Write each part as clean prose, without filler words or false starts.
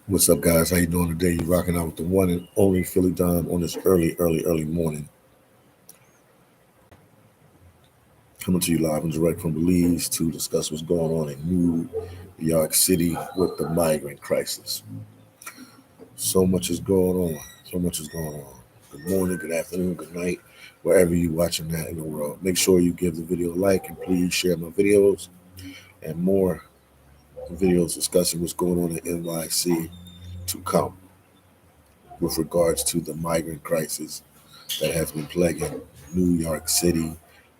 What's up, guys? How you doing today? You rocking out with the one and only Philly Dime on this early morning. Coming to you live and direct from Belize to discuss what's going on in New York City with the migrant crisis. So much is going on. So much is going on. Good morning, good afternoon, good night, wherever you're watching that in the world. Make sure you give the video a like and please share my videos and more videos discussing what's going on in NYC to come with regards to the migrant crisis that has been plaguing New York City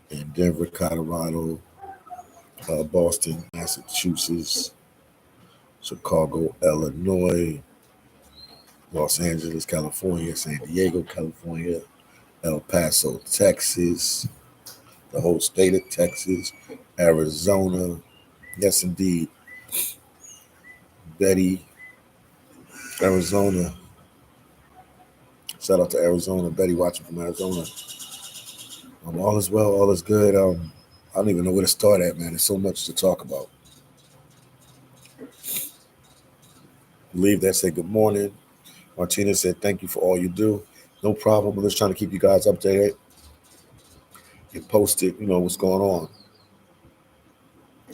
and Denver, Colorado, Boston, Massachusetts, Chicago, Illinois, Los Angeles, California, San Diego, California, El Paso, Texas, the whole state of Texas, Arizona. Yes, indeed. Betty, Arizona. Shout out to Arizona. Betty watching from Arizona. All is well, all is good. I don't even know where to start at, man. There's so much to talk about. Leave that say good morning. Martina said, thank you for all you do. No problem. I'm just trying to keep you guys updated and posted, what's going on.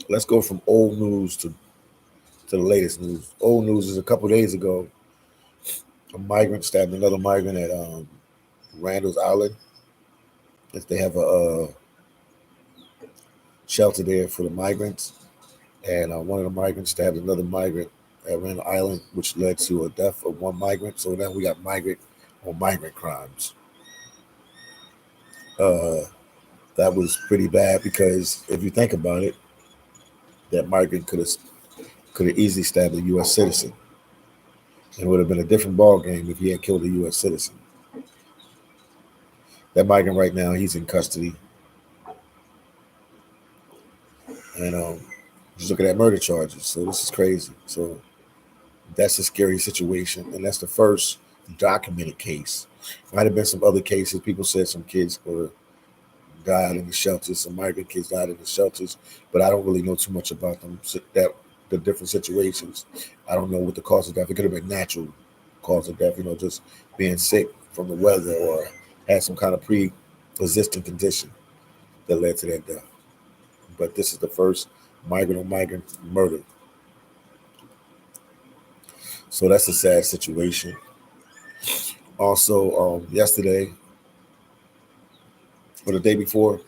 Let's go from old news to the latest news. Old news is a couple days ago, a migrant stabbed another migrant at Randall's Island. If they have a shelter there for the migrants. And one of the migrants stabbed another migrant at Randall Island, which led to a death of one migrant. So now we got migrant on migrant crimes. Uh, that was pretty bad because if you think about it, that migrant could have easily stabbed a U.S. citizen. It would have been a different ball game if he had killed a U.S. citizen. That migrant right now, he's in custody, and he's looking at murder charges. So this is crazy. So that's a scary situation, and that's the first documented case. Might have been some other cases. People said some kids were died in the shelters, some migrant kids died in the shelters, but I don't really know too much about them. That the different situations. I don't know what the cause of death. It could have been natural cause of death, just being sick from the weather or had some kind of pre-existing condition that led to that death. But this is the first migrant on migrant murder. So that's a sad situation. Also, yesterday or the day before,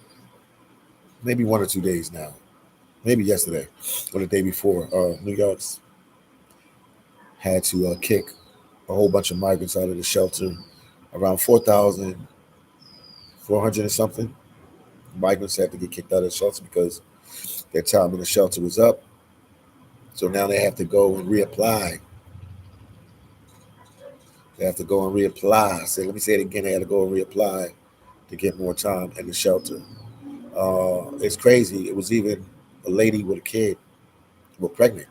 maybe 1 or 2 days now, maybe yesterday or the day before, New York's had to kick a whole bunch of migrants out of the shelter. Around 4,400 and something migrants had to get kicked out of the shelter because their time in the shelter was up. So now they have to go and reapply. They have to go and reapply. So let me say it again. They had to go and reapply to get more time in the shelter. It's crazy. It was even a lady with a kid, well, pregnant,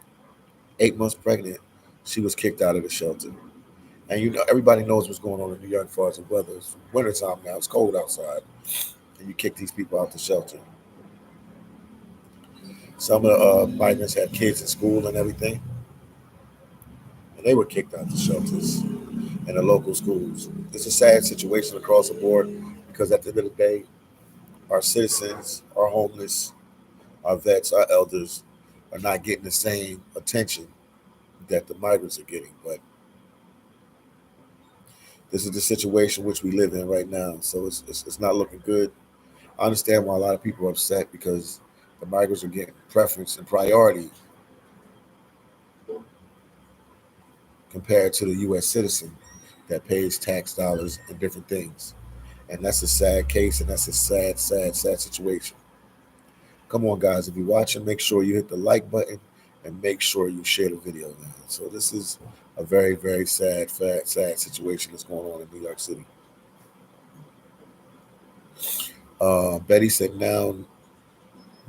8 months pregnant. She was kicked out of the shelter. And everybody knows what's going on in New York as far as the weather. It's wintertime now. It's cold outside. And you kick these people out the shelter. Some of the migrants had kids in school and everything. And they were kicked out the shelters and the local schools. It's a sad situation across the board because at the end of the day, our citizens, our homeless, our vets, our elders are not getting the same attention that the migrants are getting. But this is the situation which we live in right now. So it's not looking good. I understand why a lot of people are upset because the migrants are getting preference and priority compared to the U.S. citizen that pays tax dollars and different things. And that's a sad case, and that's a sad situation. Come on, guys. If you're watching, make sure you hit the like button and make sure you share the video now. So this is a very, very sad situation that's going on in New York City. Betty said now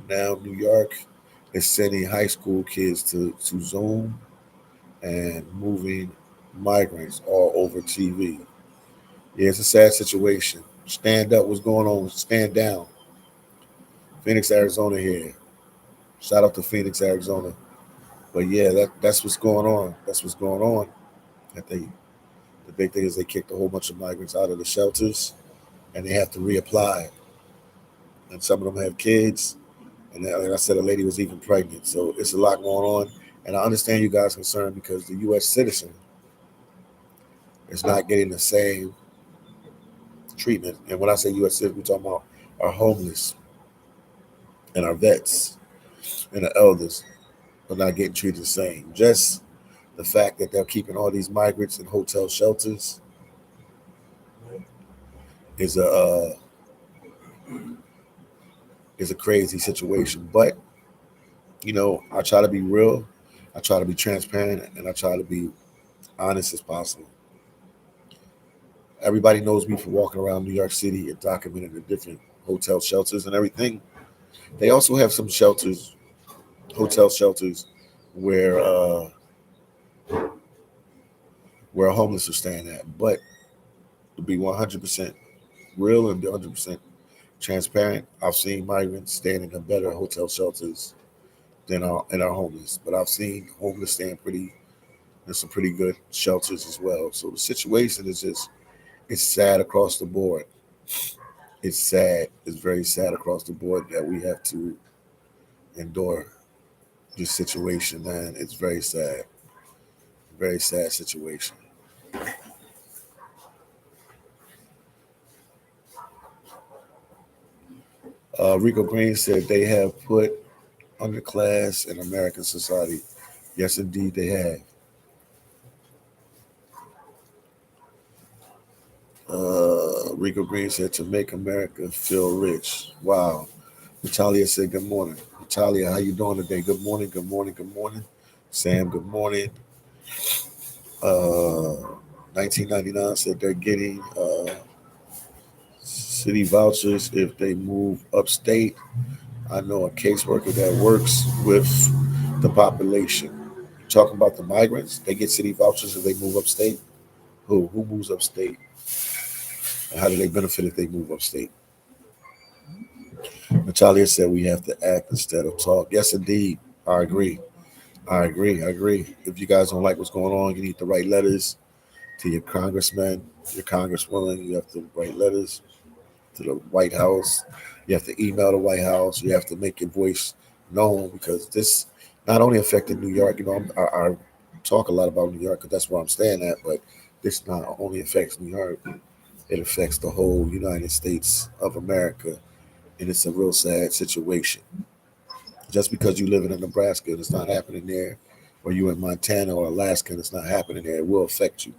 New York is sending high school kids to Zoom and moving migrants all over TV. Yeah, it's a sad situation. Stand up. What's going on? Stand down. Phoenix, Arizona here. Shout out to Phoenix, Arizona. But yeah, that's what's going on. That's what's going on. That the big thing is they kicked a whole bunch of migrants out of the shelters, and they have to reapply. And some of them have kids, and like I said, a lady was even pregnant. So it's a lot going on. And I understand you guys' concerned because the U.S. citizen is not getting the same treatment. And when I say U.S. citizen, we're talking about our homeless and our vets and the elders are not getting treated the same. Just the fact that they're keeping all these migrants in hotel shelters is a crazy situation. But I try to be real, I try to be transparent, and I try to be honest as possible. Everybody knows me for walking around New York City and documenting the different hotel shelters and everything. They also have some shelters, hotel shelters, where homeless are staying at. But to be 100% real and be 100% transparent, I've seen migrants staying in the better hotel shelters than our homeless. But I've seen homeless staying in some pretty good shelters as well. So the situation is just it's sad across the board. It's sad. It's very sad across the board that we have to endure this situation, man. It's very sad. Very sad situation. Rico Green said they have put underclass in American society. Yes, indeed, they have. Rico Green said to make America feel rich. Wow. Natalia said good morning. Natalia, how you doing today? Good morning. Good morning. Good morning. Sam, good morning. Uh, 1999 said they're getting city vouchers if they move upstate. I know a caseworker that works with the population. Talking about the migrants, they get city vouchers if they move upstate. Who moves upstate? And how do they benefit if they move upstate? Natalia said we have to act instead of talk. Yes, indeed. I agree. I agree. I agree. If you guys don't like what's going on, you need to write letters to your congressman, your congresswoman. You have to write letters to the White House. You have to email the White House. You have to make your voice known because this not only affected New York. I talk a lot about New York because that's where I'm staying at, but this not only affects New York, it affects the whole United States of America, and it's a real sad situation. Just because you live in Nebraska and it's not happening there, or you in Montana or Alaska and it's not happening there, it will affect you.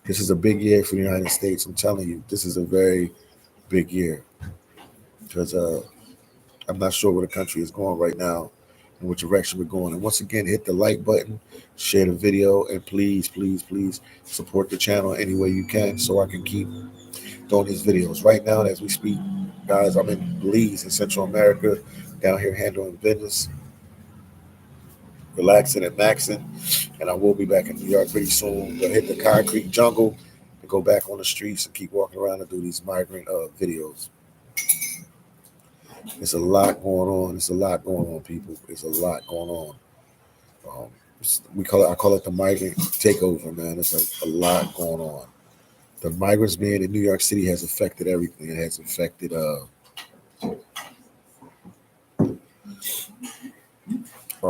This is a big year for the United States. I'm telling you, this is a very big year because I'm not sure where the country is going right now and which direction we're going. And once again, hit the like button, share the video, and please, please, please support the channel any way you can so I can keep doing these videos. Right now, as we speak, guys, I'm in Belize in Central America, down here handling business, relaxing and maxing. And I will be back in New York pretty soon. But hit the concrete jungle and go back on the streets and keep walking around and do these migrant videos. It's a lot going on. It's a lot going on, people. It's a lot going on. Um, I call it the migrant takeover, man. It's a lot going on. The migrants being in New York City has affected everything. It has affected our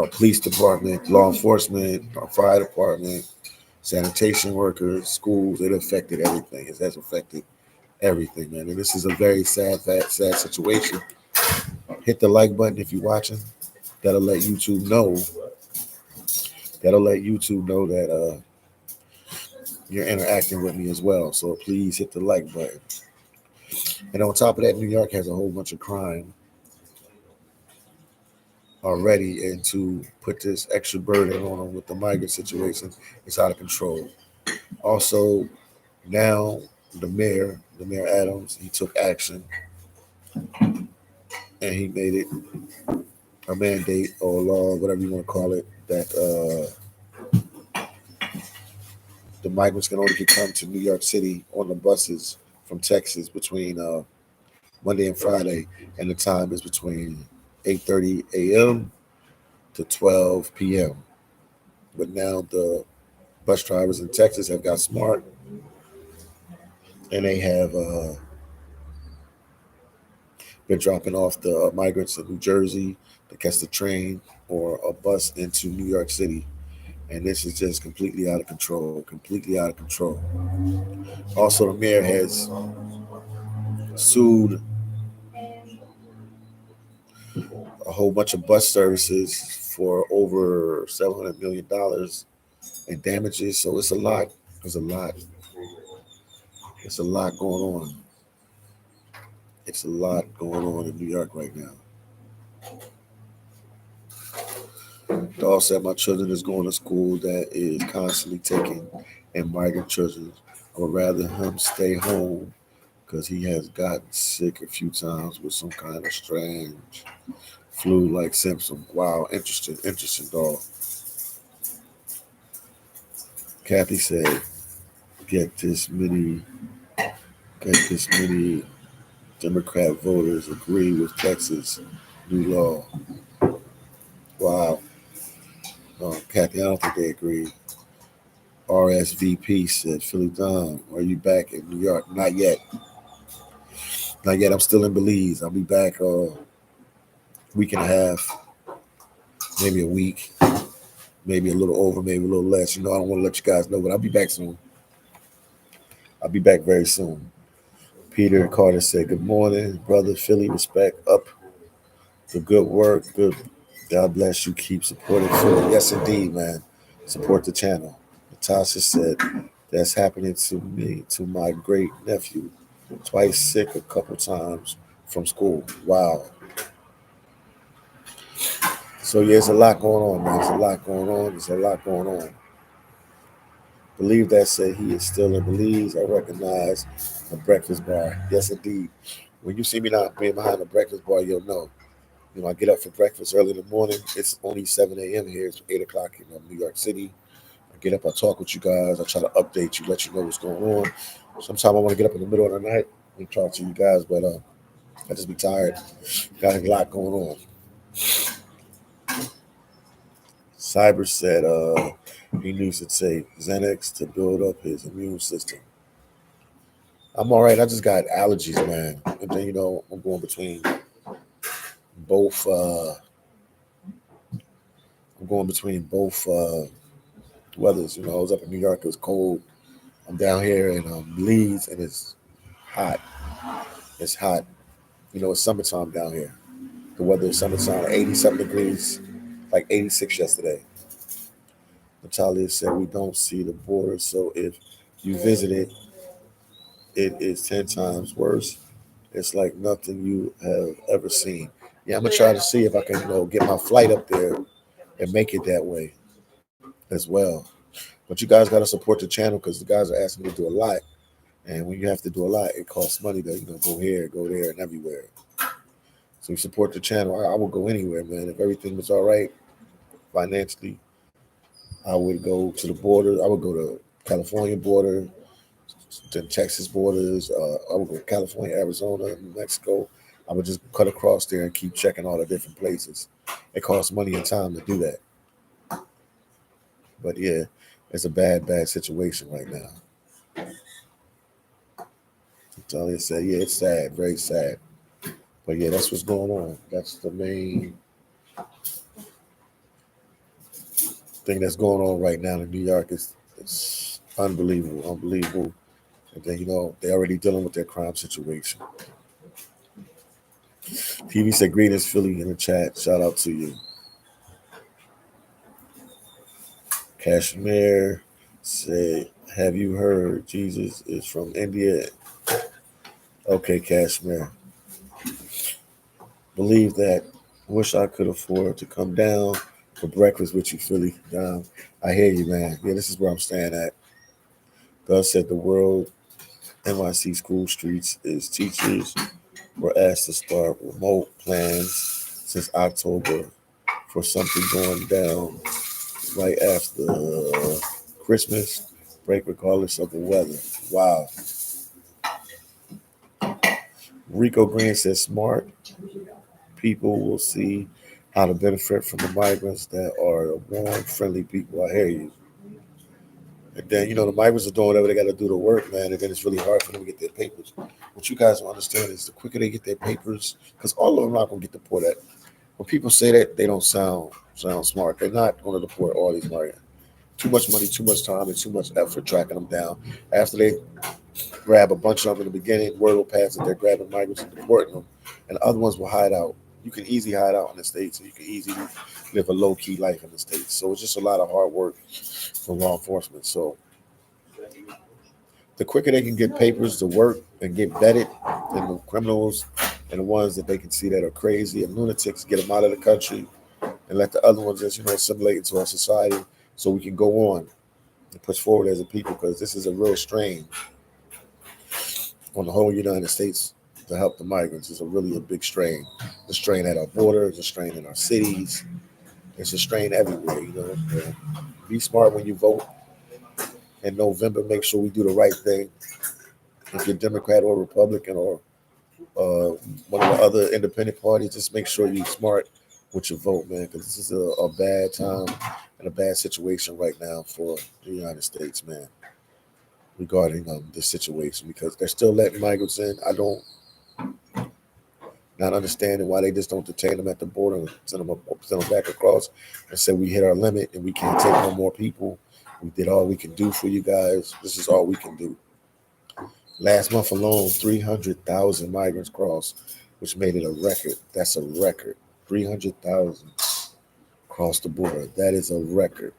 police department, law enforcement, our fire department, sanitation workers, schools. It affected everything. It has affected everything, man. And this is a very sad situation. Hit the like button if you're watching. That'll let YouTube know. That'll let YouTube know that you're interacting with me as well. So please hit the like button. And on top of that, New York has a whole bunch of crime already, and to put this extra burden on them with the migrant situation, it's out of control. Also, now the mayor Adams, he took action and he made it a mandate or a law, whatever you want to call it, that the migrants can only come to New York City on the buses from Texas between Monday and Friday, and the time is between 8:30 a.m. to 12 p.m. But now the bus drivers in Texas have got smart, and they have been dropping off the migrants in New Jersey to catch the train or a bus into New York City. And this is just completely out of control, completely out of control. Also, the mayor has sued a whole bunch of bus services for over $700 million in damages. So it's a lot. It's a lot. It's a lot going on. It's a lot going on in New York right now. Dawg said my children is going to school that is constantly taking in migrant children. I would rather him stay home because he has gotten sick a few times with some kind of strange flu-like symptom. Wow, interesting, dog. Kathy said, get this many, get this many Democrat voters agree with Texas new law. Wow. Kathy, I don't think they agree. RSVP said, Philly Don, are you back in New York? Not yet. Not yet. I'm still in Belize. I'll be back week and a half, maybe a week, maybe a little over, maybe a little less. I don't want to let you guys know, but I'll be back soon. I'll be back very soon. Peter Carter said, good morning, brother Philly. Respect up the good work. Good. God bless you. Keep supporting Philly. Yes, indeed, man. Support the channel. Natasha said, that's happening to me, to my great nephew. Twice sick a couple times from school. Wow. So, yeah, there's a lot going on, man. There's a lot going on. There's a lot going on. Believe that said he is still in Belize. I recognize a breakfast bar. Yes, indeed. When you see me not being behind the breakfast bar, you'll know. I get up for breakfast early in the morning. It's only 7 a.m. here. It's 8 o'clock in New York City. I get up, I talk with you guys. I try to update you, let you know what's going on. Sometimes I want to get up in the middle of the night and talk to you guys, but I just be tired. Got a lot going on. Cyber said he needs to take Xanax to build up his immune system. I'm all right. I just got allergies, man. And then, I'm going between both. I'm going between both weathers. I was up in New York. It was cold. I'm down here in Leeds, and it's hot. It's hot. It's summertime down here. The weather is summertime, 87 degrees, like 86 yesterday. Natalia said we don't see the border, so if you visit it, it is 10 times worse. It's like nothing you have ever seen. Yeah, I'm gonna try to see if I can, get my flight up there and make it that way as well. But you guys got to support the channel because the guys are asking me to do a lot, and when you have to do a lot, it costs money to go here, go there, and everywhere. So you support the channel. I will go anywhere, man. If everything was all right financially, I would go to the border. I would go to California border, the Texas borders. I would go to California, Arizona, New Mexico. I would just cut across there and keep checking all the different places. It costs money and time to do that. But yeah, it's a bad situation right now. Talia said, yeah, it's sad, very sad. But yeah, that's what's going on. That's the main thing that's going on right now in New York. It's unbelievable. And then, they're already dealing with their crime situation. TV said, greetings, Philly, in the chat. Shout out to you. Kashmir said, have you heard Jesus is from India? Okay, Kashmir. Believe that. Wish I could afford to come down for breakfast with you, Philly. I hear you, man. Yeah, this is where I'm staying at. God said the world NYC school streets is teachers were asked to start remote plans since October for something going down right after Christmas break, regardless of the weather. Wow. Rico Green says smart people will see how to benefit from the migrants that are warm, friendly people. I hear you. And then, the migrants are doing whatever they got to do to work, man. And then it's really hard for them to get their papers. What you guys don't understand is the quicker they get their papers, because all of them are not going to get deported. When people say that, they don't sound smart. They're not going to deport all these migrants. Too much money, too much time, and too much effort tracking them down. After they grab a bunch of them in the beginning, word will pass that they're grabbing migrants and deporting them, and the other ones will hide out. You can easily hide out in the States, and you can easily live a low key life in the States. So it's just a lot of hard work for law enforcement. So the quicker they can get papers to work and get vetted, and the criminals and the ones that they can see that are crazy and lunatics, get them out of the country and let the other ones just assimilate into our society, so we can go on and push forward as a people, because this is a real strain on the whole United States to help the migrants. It's a big strain. The strain at our borders, the strain in our cities. It's a strain everywhere. Be smart when you vote in November. Make sure we do the right thing. If you're Democrat or Republican or one of the other independent parties, just make sure you're smart with your vote, man, because this is a bad time and a bad situation right now for the United States, man, regarding this situation, because they're still letting migrants in. I don't not understanding why they just don't detain them at the border and send them back across and say we hit our limit and we can't take no more people. We did all we can do for you guys. This is all we can do. Last month alone, 300,000 migrants crossed, which made it a record. That's a record. 300,000 crossed the border. That is a record.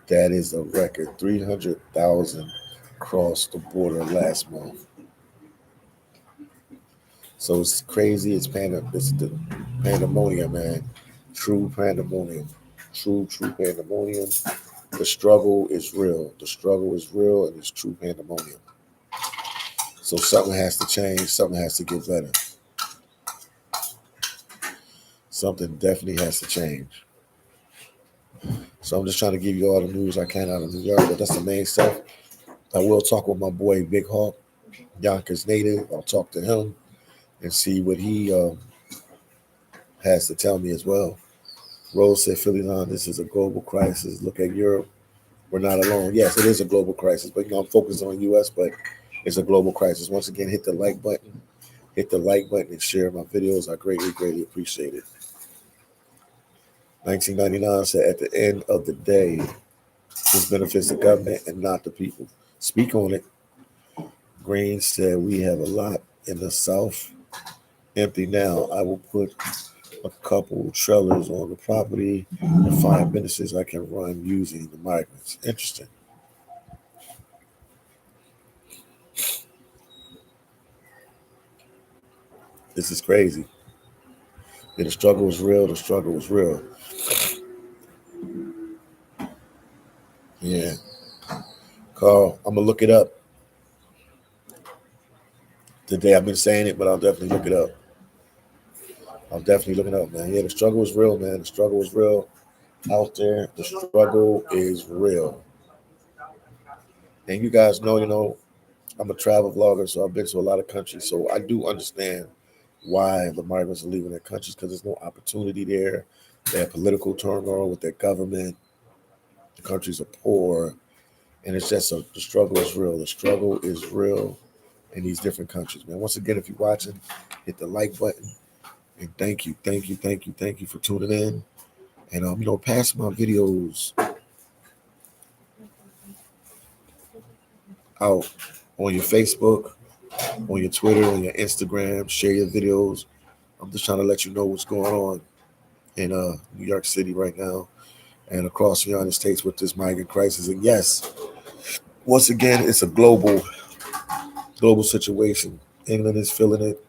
That is a record. 300,000 crossed the border last month. So it's crazy. It's the pandemonium, man. True pandemonium. True pandemonium. The struggle is real. The struggle is real, and it's true pandemonium. So something has to change. Something has to get better. Something definitely has to change. So I'm just trying to give you all the news I can out of New York, but that's the main stuff. I will talk with my boy Big Hawk, Yonkers native. I'll talk to him and see what he has to tell me as well. Rose said, Philly Line, this is a global crisis. Look at Europe. We're not alone. Yes, it is a global crisis, but I'm focused on the U.S., but it's a global crisis. Once again, hit the like button. Hit the like button and share my videos. I greatly appreciate it. 1999 said, at the end of the day, this benefits the government and not the people. Speak on it. Green said, we have a lot in the South empty now. I will put a couple trailers on the property and find businesses I can run using the migrants. Interesting. This is crazy. Yeah, the struggle is real. The struggle is real. Yeah. Carl, I'm going to look it up today. I've been saying it, but I'll definitely look it up. I'll definitely look it up, man. Yeah, the struggle is real, man. The struggle is real out there. The struggle is real. And you guys know, I'm a travel vlogger, so I've been to a lot of countries. So I do understand why the migrants are leaving their countries, because there's no opportunity there. They have political turmoil with their government. The countries are poor. And it's just the struggle is real. The struggle is real in these different countries, man. Once again, if you're watching, hit the like button. And thank you for tuning in. And pass my videos out on your Facebook, on your Twitter, on your Instagram. Share your videos. I'm just trying to let you know what's going on in New York City right now and across the United States with this migrant crisis. And yes, once again, it's a global situation. England is feeling it.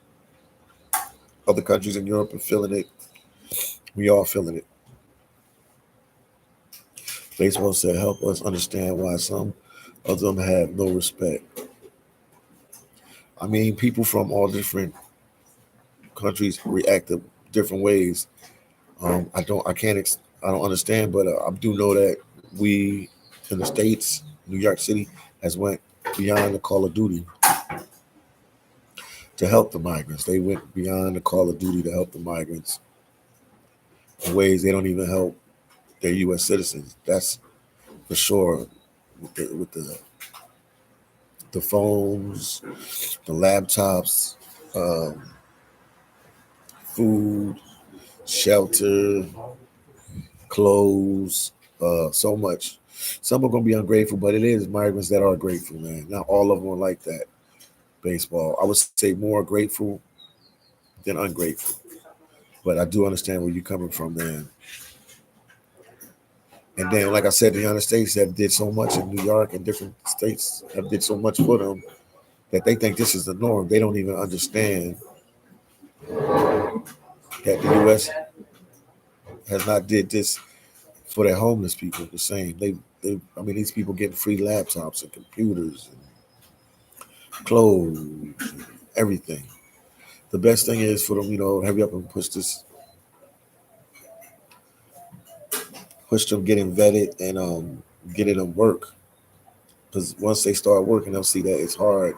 Other countries in Europe are feeling it. We all feeling it. Baseball said, help us understand why some of them have no respect. I mean, people from all different countries react in different ways. I don't understand, but I do know that we in the States, New York City, has went beyond the call of duty to help the migrants. They went beyond the call of duty to help the migrants. in ways they don't even help their U.S. citizens. That's for sure. With the phones, the laptops, um, food, shelter, clothes, so much. Some are gonna be ungrateful, but it is migrants that are grateful, man. Not all of them are like that. Baseball, I would say more grateful than ungrateful, but I do understand where you're coming from, man. And then, like I said, the United States have did so much in New York and different states have did so much for them that they think this is the norm. They don't even understand that the U.S. has not did this for their homeless people the same. I mean, these people getting free laptops and computers and clothes, and everything. The best thing is for them, hurry up and push them getting vetted and getting them work. Because once they start working, they'll see that it's hard.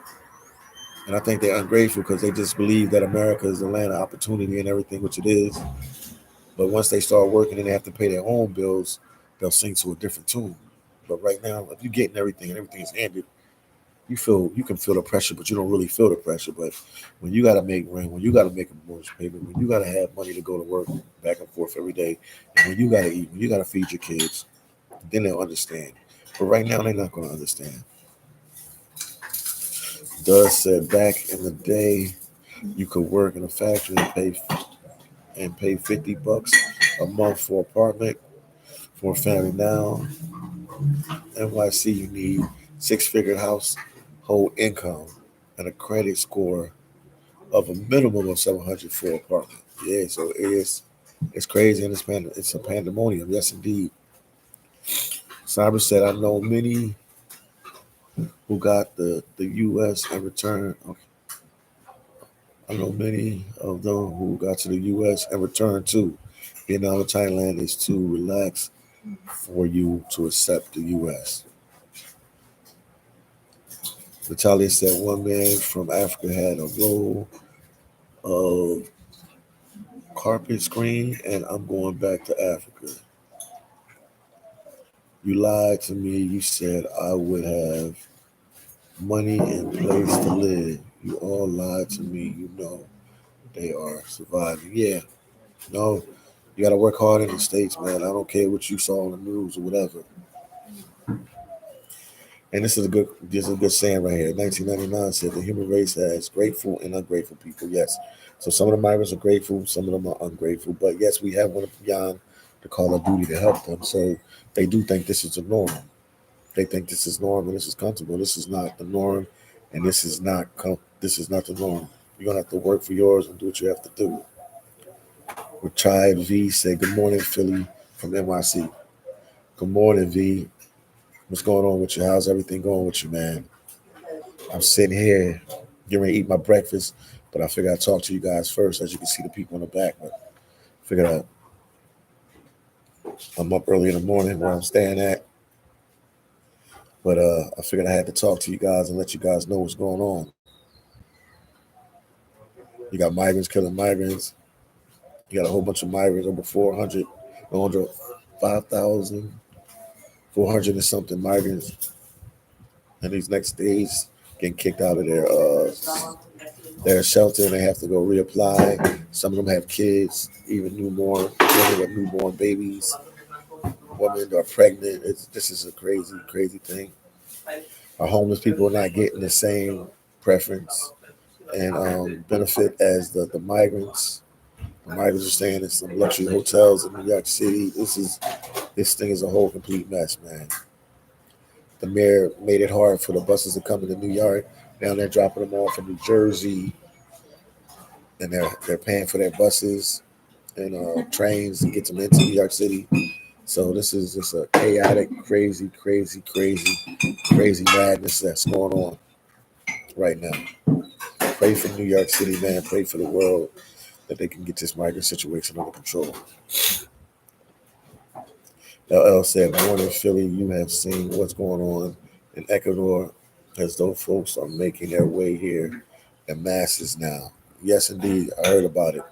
And I think they're ungrateful because they just believe that America is the land of opportunity and everything, which it is. But once they start working and they have to pay their own bills, they'll sing to a different tune. But right now, if you're getting everything and everything is handed, you can feel the pressure, but you don't really feel the pressure. But when you gotta make rent, when you gotta make a mortgage payment, when you gotta have money to go to work back and forth every day, and when you gotta eat, when you gotta feed your kids, then they'll understand. But right now, they're not gonna understand. Doug said back in the day, you could work in a factory and pay $50 a month for apartment for a family. Now, NYC, you need six-figure household income and a credit score of a minimum of 700 for apartment. Yeah, so it's crazy and it's a pandemonium. Yes, indeed. Cyber said, I know many who got the U.S. and returned. Okay. I know many of them who got to the U.S. and returned too. Vietnam and Thailand is too relaxed for you to accept the U.S. Natalia said one man from Africa had a roll of carpet screen, and I'm going back to Africa. You lied to me. You said I would have money and place to live. You all lied to me. You know they are surviving. Yeah, no, you got to work hard in the States, man. I don't care what you saw on the news or whatever. And this is a good saying right here. 1999 said the human race has grateful and ungrateful people. Yes. So some of the migrants are grateful, some of them are ungrateful. But yes, we have went beyond the call of duty to help them. So they do think this is the norm. They think this is norm and this is comfortable. This is not the norm, and this is not the norm. You're gonna have to work for yours and do what you have to do. Retired V said, "Good morning, Philly from NYC." Good morning, V. What's going on with you? How's everything going with you, man? I'm sitting here getting ready to eat my breakfast, but I figured I'd talk to you guys first. As you can see, the people in the back. But I figured I'm up early in the morning where I'm staying at. But I figured I had to talk to you guys and let you guys know what's going on. You got migrants killing migrants. You got a whole bunch of migrants, over 400, over 5,000, 400 and something migrants. And these next days getting kicked out of their shelter and they have to go reapply. Some of them have kids, even women with newborn babies, women that are pregnant. This is a crazy, crazy thing. Our homeless people are not getting the same preference and benefit as the migrants. The migrants are staying in some luxury hotels in New York City. This thing is a whole complete mess, man. The mayor made it hard for the buses to come into New York. Now they're dropping them off in New Jersey, and they're paying for their buses and trains to get them into New York City. So this is just a chaotic, crazy, crazy, crazy, crazy madness that's going on right now. Pray for New York City, man. Pray for the world that they can get this migrant situation under control. LL said, "Morning, Philly. You have seen what's going on in Ecuador, as those folks are making their way here in masses now." Yes, indeed. I heard about it.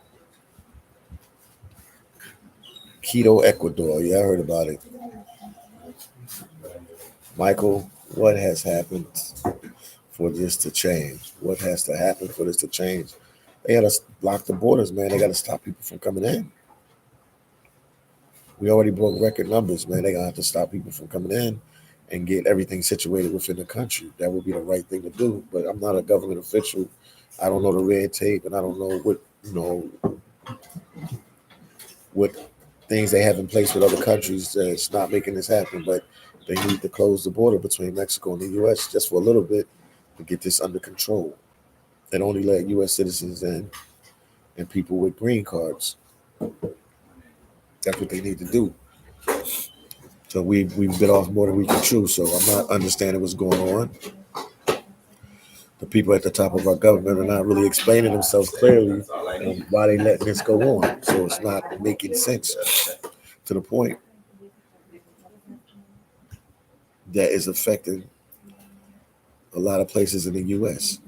Quito, Ecuador. Yeah, I heard about it. Michael, what has happened for this to change? What has to happen for this to change? They got to block the borders, man. They got to stop people from coming in. We already broke record numbers, man. They got to have to stop people from coming in and get everything situated within the country. That would be the right thing to do. But I'm not a government official. I don't know the red tape, and I don't know what things they have in place with other countries that's not making this happen. But they need to close the border between Mexico and the U.S. just for a little bit to get this under control, and only let U.S. citizens in and people with green cards. That's what they need to do. So we've bit off more than we can chew. So I'm not understanding what's going on. The people at the top of our government are not really explaining themselves clearly on why they letting this go on. So it's not making sense to the point that is affecting a lot of places in the U.S.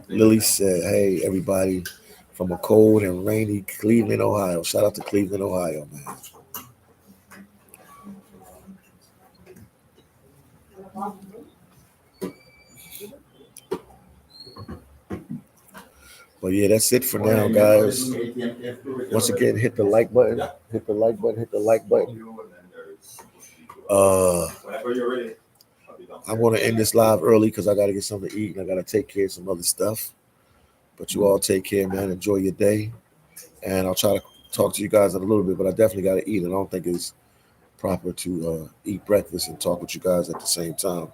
Lily said, "Hey, everybody from a cold and rainy Cleveland, Ohio. Shout out to Cleveland, Ohio, man." But yeah, that's it for now, guys. Once again, hit the like button. Hit the like button. Hit the like button. I want to end this live early because I got to get something to eat and I got to take care of some other stuff. But you all take care, man. Enjoy your day. And I'll try to talk to you guys in a little bit, but I definitely got to eat. And I don't think it's proper to eat breakfast and talk with you guys at the same time.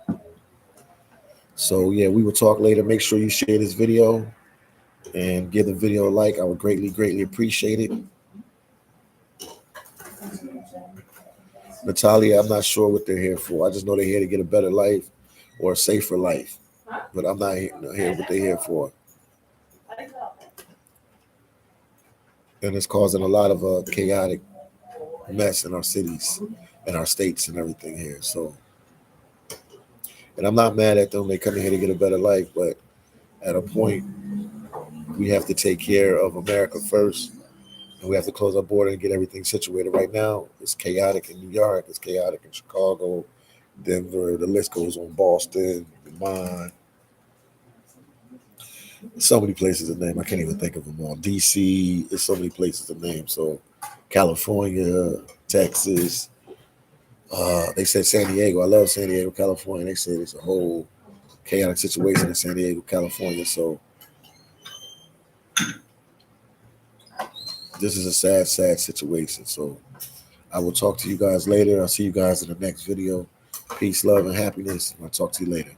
So, yeah, we will talk later. Make sure you share this video and give the video a like. I would greatly, greatly appreciate it. Natalia, I'm not sure what they're here for. I just know they're here to get a better life or a safer life. But I'm not here what they're here for. And it's causing a lot of chaotic mess in our cities and our states and everything here. So, and I'm not mad at them. They come in here to get a better life, but at a point, we have to take care of America first, and we have to close our border and get everything situated. Right now, it's chaotic in New York. It's chaotic in Chicago, Denver. The list goes on. Boston, Vermont. So many places to name. I can't even think of them all. DC. There's so many places to name. So, California, Texas. They said San Diego. I love San Diego, California. They said it's a whole chaotic situation in San Diego, California. So this is a sad, sad situation. So I will talk to you guys later. I'll see you guys in the next video. Peace, love, and happiness. I'll talk to you later.